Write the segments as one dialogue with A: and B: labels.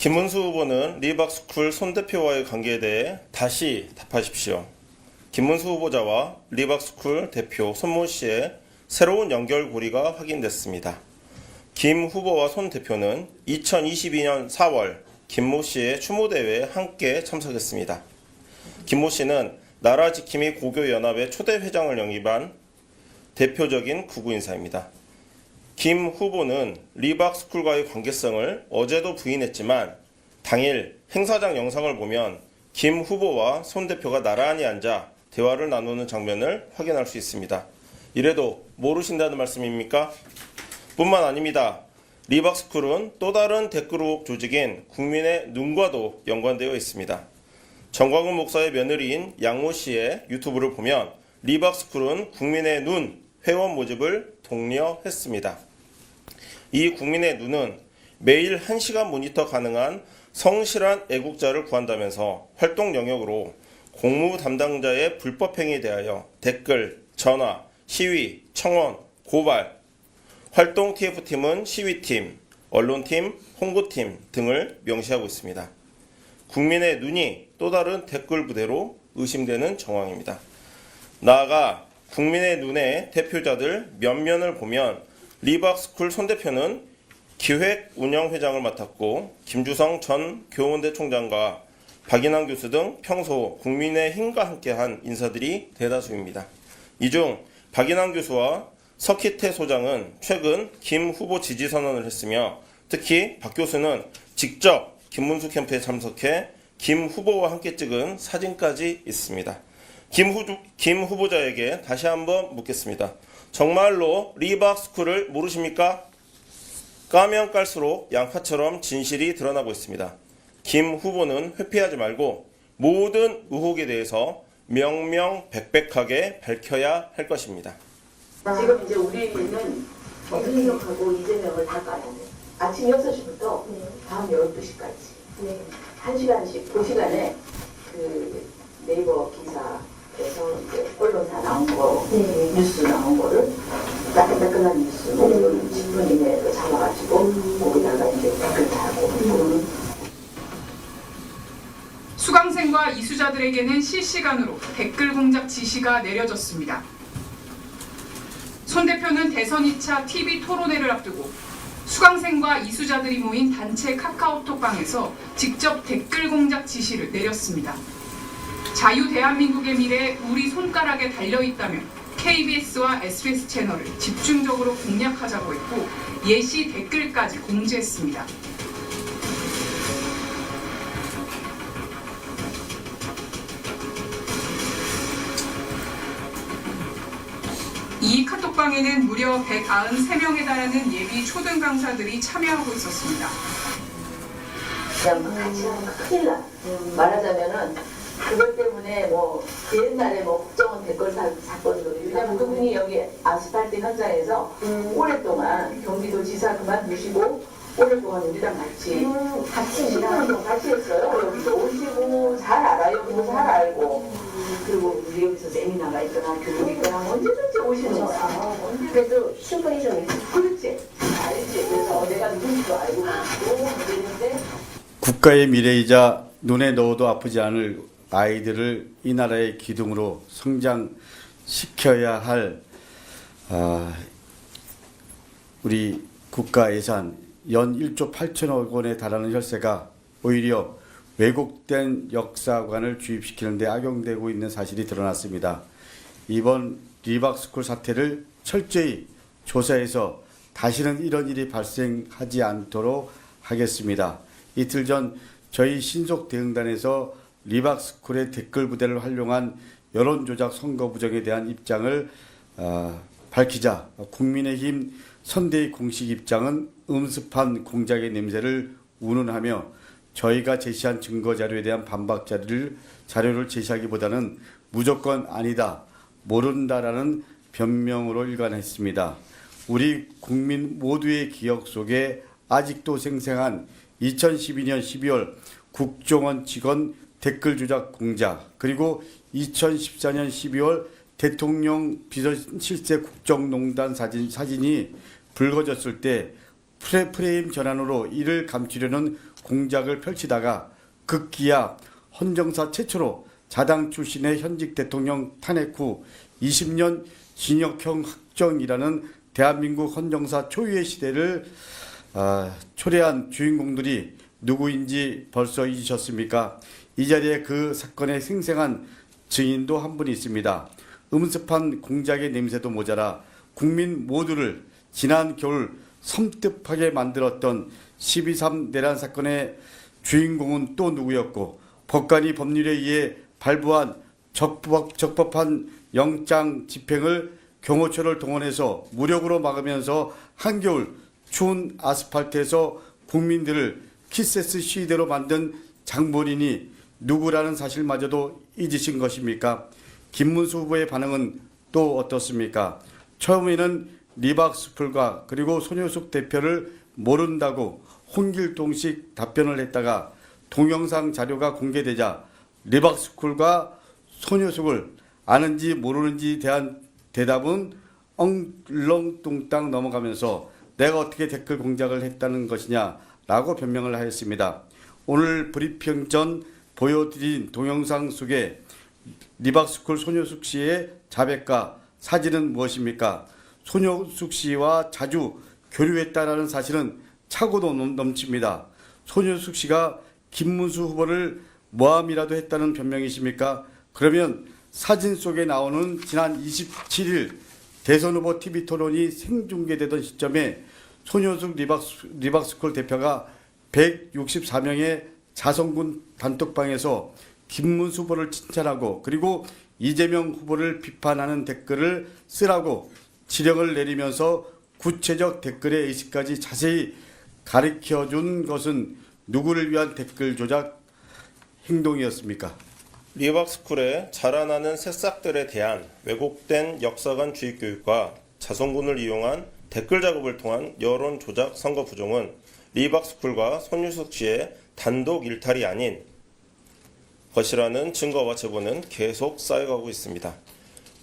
A: 김문수 후보는 리박스쿨 손 대표와의 관계에 대해 다시 답하십시오. 김문수 후보자와 리박스쿨 대표 손모 씨의 새로운 연결고리가 확인됐습니다. 김 후보와 손 대표는 2022년 4월 김모 씨의 추모대회에 함께 참석했습니다. 김모 씨는 나라지킴이 고교연합의 초대 회장을 영입한 대표적인 구구 인사입니다. 김 후보는 리박스쿨과의 관계성을 어제도 부인했지만 당일 행사장 영상을 보면 김 후보와 손 대표가 나란히 앉아 대화를 나누는 장면을 확인할 수 있습니다. 이래도 모르신다는 말씀입니까? 뿐만 아닙니다. 리박스쿨은 또 다른 댓글 의혹 조직인 국민의 눈과도 연관되어 있습니다. 정광훈 목사의 며느리인 양모 씨의 유튜브를 보면 리박스쿨은 국민의 눈 회원 모집을 독려했습니다. 이 국민의 눈은 매일 1시간 모니터 가능한 성실한 애국자를 구한다면서 활동 영역으로 공무 담당자의 불법행위에 대하여 댓글, 전화, 시위, 청원, 고발, 활동 TF팀은 시위팀, 언론팀, 홍보팀 등을 명시하고 있습니다. 국민의 눈이 또 다른 댓글 부대로 의심되는 정황입니다. 나아가 국민의 눈의 대표자들 면면을 보면 리박스쿨 손 대표는 기획운영회장을 맡았고 김주성 전 교원대 총장과 박인환 교수 등 평소 국민의힘과 함께한 인사들이 대다수입니다. 이 중 박인환 교수와 석희태 소장은 최근 김 후보 지지 선언을 했으며 특히 박 교수는 직접 김문수 캠프에 참석해 김 후보와 함께 찍은 사진까지 있습니다. 김 후보자에게 다시 한번 묻겠습니다. 정말로 리박스쿨을 모르십니까? 까면 깔수록 양파처럼 진실이 드러나고 있습니다. 김 후보는 회피하지 말고 모든 의혹에 대해서 명명백백하게 밝혀야 할 것입니다.
B: 지금 이제 우리는 이준석하고 이재명을 다 까야 돼. 아침 6시부터 밤 12시까지. 1시간씩 그 시간에 그 네이버 기사에서 이제 언론사 나온 거, 뉴스 나온 거를 따끈따끈한 뉴스, 10분 이내로 잡아가지고 거기다가 이제 댓글 달고
C: 수강생과 이수자들에게는 실시간으로 댓글 공작 지시가 내려졌습니다. 손 대표는 대선 2차 TV 토론회를 앞두고 수강생과 이수자들이 모인 단체 카카오톡방에서 직접 댓글 공작 지시를 내렸습니다. 자유 대한민국의 미래 우리 손가락에 달려있다며 KBS와 SBS 채널을 집중적으로 공략하자고 했고 예시 댓글까지 공지했습니다. 이 카톡방에는 무려 193명에 달하는 예비 초등 강사들이 참여하고 있었습니다.
B: 그냥 같이 하면 큰일 나. 말하자면은 그것 때문에 뭐 옛날에 뭐 국정원 댓글 사건으로 왜냐면 그분이 여기 아스팔트 현장에서 오랫동안 경기도 지사 그만두시고 오랫동안 우리랑 같이 일하고 같이 했어요. 여기서 오시고 잘 알아요. 잘 알고 그리고 우리 여기서 세미나가 있거나 교육 있거나 언제든지 오시는 거야. 그래도 친분이 좀 있어. 그렇지. 알지. 그래서 내가 누군지도 알고 있는데
D: 국가의 미래이자 눈에 넣어도 아프지 않을 아이들을 이 나라의 기둥으로 성장시켜야 할 우리 국가 예산 연 1조 8천억 원에 달하는 혈세가 오히려 왜곡된 역사관을 주입시키는 데 악용되고 있는 사실이 드러났습니다. 이번 리박스쿨 사태를 철저히 조사해서 다시는 이런 일이 발생하지 않도록 하겠습니다. 이틀 전 저희 신속대응단에서 리박스쿨의 댓글 부대를 활용한 여론조작 선거 부정에 대한 입장을 밝히자 국민의힘 선대위 공식 입장은 음습한 공작의 냄새를 운운하며 저희가 제시한 증거 자료에 대한 반박 자료를 제시하기보다는 무조건 아니다, 모른다라는 변명으로 일관했습니다. 우리 국민 모두의 기억 속에 아직도 생생한 2012년 12월 국정원 직원 댓글 조작 공작, 그리고 2014년 12월 대통령 비서실세 국정농단 사진이 불거졌을 때 프레임 전환으로 이를 감추려는 공작을 펼치다가 급기야 헌정사 최초로 자당 출신의 현직 대통령 탄핵 후 20년 징역형 확정이라는 대한민국 헌정사 초유의 시대를 초래한 주인공들이 누구인지 벌써 잊으셨습니까? 이 자리에 그 사건의 생생한 증인도 한 분 있습니다. 음습한 공작의 냄새도 모자라 국민 모두를 지난 겨울 섬뜩하게 만들었던 12.3 내란 사건의 주인공은 또 누구였고 법관이 법률에 의해 발부한 적법한 영장 집행을 경호처를 동원해서 무력으로 막으면서 한겨울 추운 아스팔트에서 국민들을 키세스 시위대로 만든 장본인이 누구라는 사실마저도 잊으신 것입니까? 김문수 후보의 반응은 또 어떻습니까? 처음에는 리박스쿨과 그리고 손효숙 대표를 모른다고 혼길동식 답변을 했다가 동영상 자료가 공개되자 리박스쿨과 손효숙을 아는지 모르는지 대한 대답은 엉렁뚱땅 넘어가면서 내가 어떻게 댓글 공작을 했다는 것이냐라고 변명을 하였습니다. 오늘 브리핑 전 보여드린 동영상 속에 리박스쿨 손효숙 씨의 자백과 사진은 무엇입니까? 손효숙 씨와 자주 교류했다라는 사실은 차고도 넘칩니다. 손효숙 씨가 김문수 후보를 모함이라도 했다는 변명이십니까? 그러면 사진 속에 나오는 지난 27일 대선 후보 TV 토론이 생중계되던 시점에 손효숙 리박스쿨 대표가 164명의 자성군 단톡방에서 김문수 후보를 칭찬하고 그리고 이재명 후보를 비판하는 댓글을 쓰라고 지령을 내리면서 구체적 댓글의 의식까지 자세히 가르쳐준 것은 누구를 위한 댓글 조작 행동이었습니까?
A: 리박스쿨의 자라나는 새싹들에 대한 왜곡된 역사관 주입 교육과 자성군을 이용한 댓글 작업을 통한 여론 조작 선거 부정은 리박스쿨과 손효숙 씨의 단독 일탈이 아닌 것이라는 증거와 제보는 계속 쌓여가고 있습니다.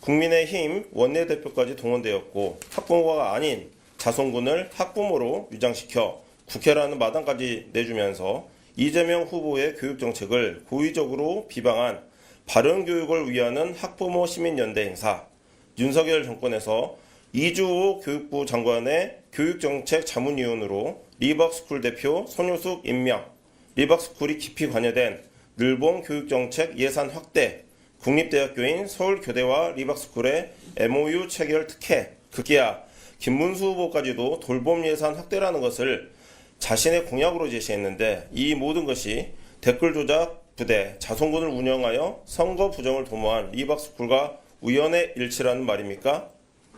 A: 국민의힘 원내대표까지 동원되었고 학부모가 아닌 자성군을 학부모로 위장시켜 국회라는 마당까지 내주면서 이재명 후보의 교육정책을 고의적으로 비방한 바른교육을 위하는 학부모 시민연대 행사, 윤석열 정권에서 이주호 교육부 장관의 교육정책 자문위원으로 리박스쿨 대표 손효숙 임명, 리박스쿨이 깊이 관여된 늘봉 교육정책 예산 확대, 국립대학교인 서울교대와 리박스쿨의 MOU 체결 특혜, 급기야 김문수 후보까지도 돌봄 예산 확대라는 것을 자신의 공약으로 제시했는데 이 모든 것이 댓글 조작 부대 자성군을 운영하여 선거 부정을 도모한 리박스쿨과 우연의 일치라는 말입니까?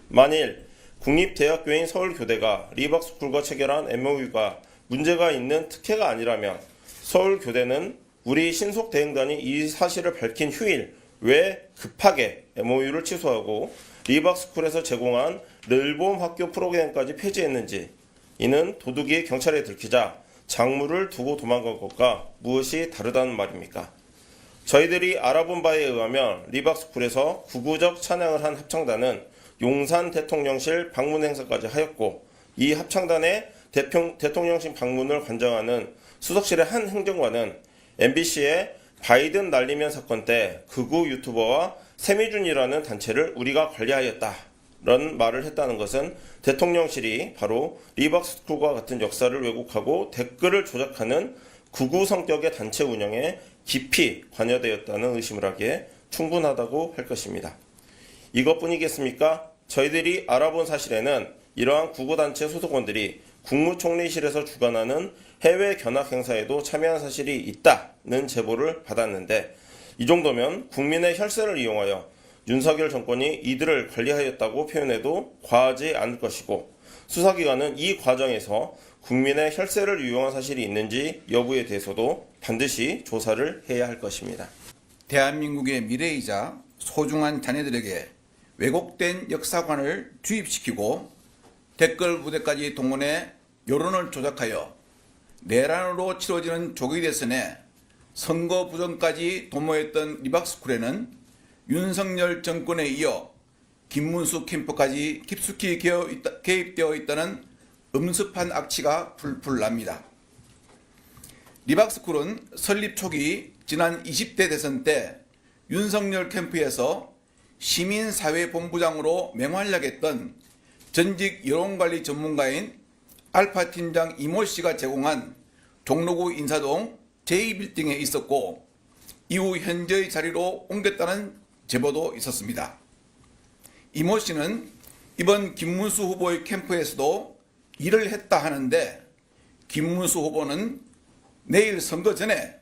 A: 만일 국립대학교인 서울교대가 리박스쿨과 체결한 MOU가 문제가 있는 특혜가 아니라면 서울교대는 우리 신속대응단이 이 사실을 밝힌 휴일 왜 급하게 MOU를 취소하고 리박스쿨에서 제공한 늘봄 학교 프로그램까지 폐지했는지, 이는 도둑이 경찰에 들키자 작물을 두고 도망간 것과 무엇이 다르다는 말입니까? 저희들이 알아본 바에 의하면 리박스쿨에서 구구적 찬양을 한 합창단은 용산 대통령실 방문 행사까지 하였고, 이 합창단의 대통령실 방문을 관장하는 수석실의 한 행정관은 MBC의 바이든 날리면 사건 때 극우 유튜버와 세미준이라는 단체를 우리가 관리하였다라는 말을 했다는 것은 대통령실이 바로 리박스쿨과 같은 역사를 왜곡하고 댓글을 조작하는 극우 성격의 단체 운영에 깊이 관여되었다는 의심을 하기에 충분하다고 할 것입니다. 이것뿐이겠습니까? 저희들이 알아본 사실에는 이러한 구구단체 소속원들이 국무총리실에서 주관하는 해외 견학 행사에도 참여한 사실이 있다는 제보를 받았는데, 이 정도면 국민의 혈세를 이용하여 윤석열 정권이 이들을 관리하였다고 표현해도 과하지 않을 것이고, 수사기관은 이 과정에서 국민의 혈세를 이용한 사실이 있는지 여부에 대해서도 반드시 조사를 해야 할 것입니다.
E: 대한민국의 미래이자 소중한 자녀들에게 왜곡된 역사관을 주입시키고 댓글 부대까지 동원해 여론을 조작하여 내란으로 치러지는 조기 대선에 선거 부정까지 도모했던 리박스쿨에는 윤석열 정권에 이어 김문수 캠프까지 깊숙이 개입되어 있다는 엄습한 악취가 풀풀 납니다. 리박스쿨은 설립 초기 지난 20대 대선 때 윤석열 캠프에서 시민사회본부장으로 맹활약했던 전직 여론관리 전문가인 알파 팀장 이모 씨가 제공한 종로구 인사동 제2빌딩에 있었고 이후 현재의 자리로 옮겼다는 제보도 있었습니다. 이모 씨는 이번 김문수 후보의 캠프에서도 일을 했다 하는데 김문수 후보는 내일 선거 전에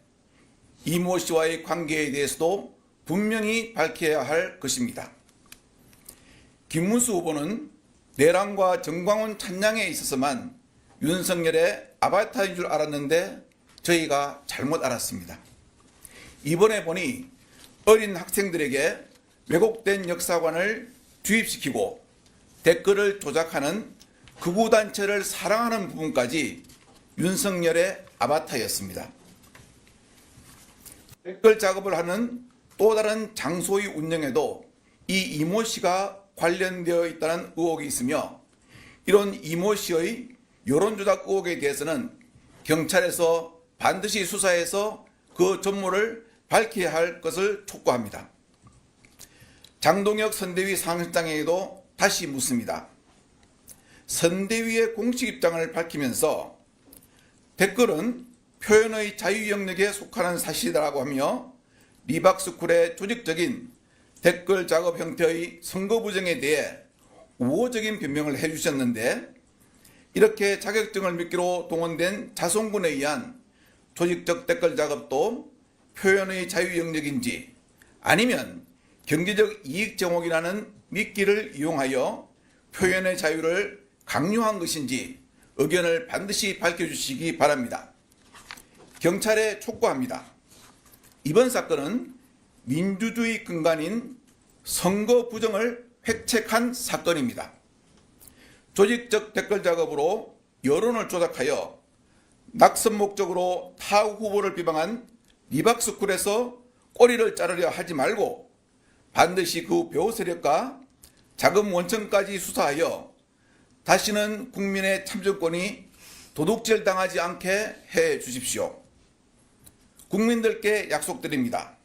E: 이모 씨와의 관계에 대해서도 분명히 밝혀야 할 것입니다. 김문수 후보는 내란과 정광훈 찬양에 있어서만 윤석열의 아바타인 줄 알았는데 저희가 잘못 알았습니다. 이번에 보니 어린 학생들에게 왜곡된 역사관을 주입시키고 댓글을 조작하는 극우단체를 사랑하는 부분까지 윤석열의 아바타였습니다. 댓글 작업을 하는 또 다른 장소의 운영에도 이 이모 씨가 관련되어 있다는 의혹이 있으며 이런 이모 씨의 여론조작 의혹에 대해서는 경찰에서 반드시 수사해서 그 전모를 밝혀야 할 것을 촉구합니다. 장동혁 선대위 상실장에게도 다시 묻습니다. 선대위의 공식 입장을 밝히면서 댓글은 표현의 자유 영역에 속하는 사실이라고 하며 리박스쿨의 조직적인 댓글 작업 형태의 선거 부정에 대해 우호적인 변명을 해주셨는데 이렇게 자격증을 미끼로 동원된 자송군에 의한 조직적 댓글 작업도 표현의 자유 영역인지 아니면 경제적 이익 제목이라는 미끼를 이용하여 표현의 자유를 강요한 것인지 의견을 반드시 밝혀주시기 바랍니다. 경찰에 촉구합니다. 이번 사건은 민주주의 근간인 선거 부정을 획책한 사건입니다. 조직적 댓글 작업으로 여론을 조작하여 낙선 목적으로 타 후보를 비방한 리박스쿨에서 꼬리를 자르려 하지 말고 반드시 그 배후 세력과 자금 원천까지 수사하여 다시는 국민의 참정권이 도둑질 당하지 않게 해 주십시오. 국민들께 약속드립니다.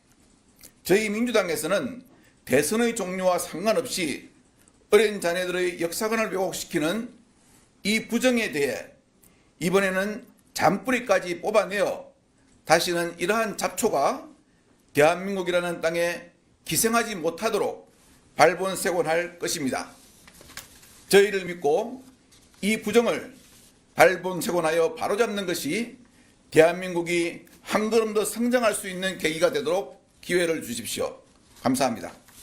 E: 저희 민주당에서는 대선의 종료와 상관없이 어린 자녀들의 역사관을 왜곡시키는 이 부정에 대해 이번에는 잔뿌리까지 뽑아내어 다시는 이러한 잡초가 대한민국이라는 땅에 기생하지 못하도록 발본색원할 것입니다. 저희를 믿고 이 부정을 발본색원하여 바로잡는 것이 대한민국이 한 걸음 더 성장할 수 있는 계기가 되도록 기회를 주십시오. 감사합니다.